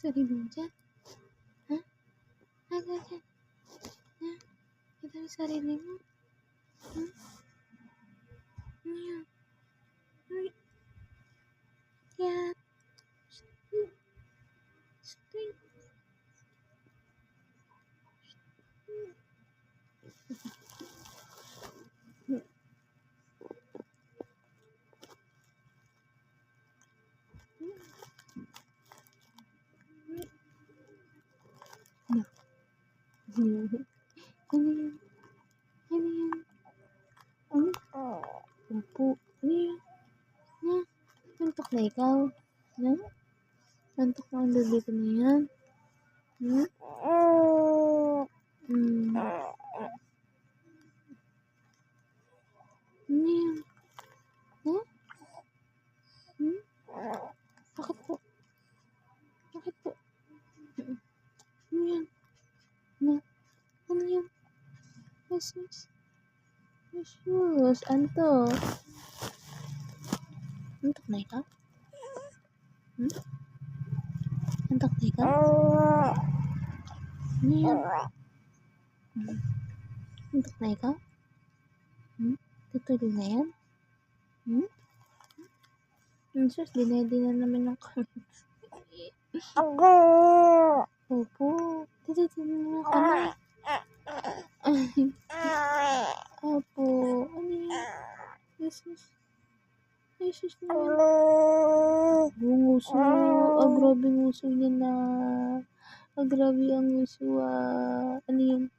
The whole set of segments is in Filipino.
Sarili mo dyan? Ha? Ano dyan? Ha? Kita mo sarili mo? Ha? Ano yan? Ay. Yan. Stay. Ano? Ano yan? Ano yan? Ano? Opo. Ano yan? Ha? Antok na ikaw? Ha? Antok na ang bebe ko na yan? Ha? Ano yan? Ha? Bakit po? Bakit po? Ano yan? Na? Ano yan? Yes. Yes. Antok. Antok na ikaw? Antok na ikaw? Ano yan? Antok na ikaw? Tutulog na yan? Sus, dinedi na naman yung kamay. Opo. Dinedi na naman yung kamay. Opo. Ano yan? Jesus. Jesus naman. Bunguso. Grabe nguso niya na. Grabe ang nguso. Ano yun?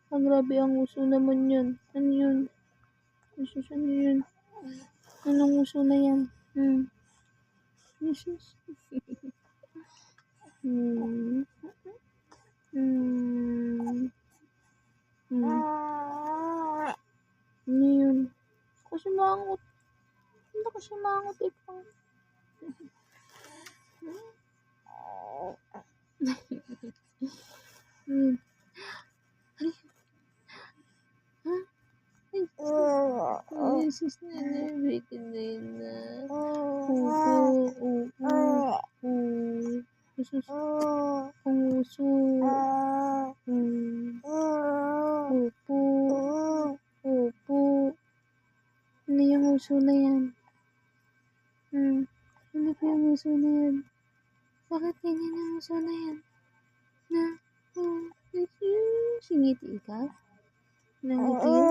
Grabe ang nguso naman yun. Ano yun? Jesus, ano yun? Anong nguso na yan? Jesus. Ano yun? Kasi mangot. Hindi kasi mangot ikaw. Jesus na bikin na yun na. Opo. Jesus. Ang uso. Opo. Ano yung uso na yan? Ano po yung uso na yan? Bakit ganyan ang uso na yan? Na? Singiti ka? Nangiti yun?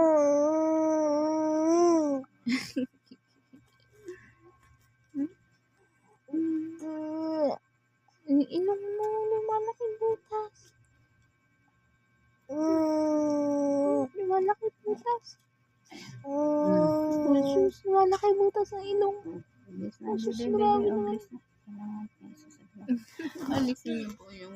Ilong mo, lumalaki butas. Lumalaki butas. Sus, lumalaki butas ng ilong. Sus, grabe naman. Alisin niyo po yung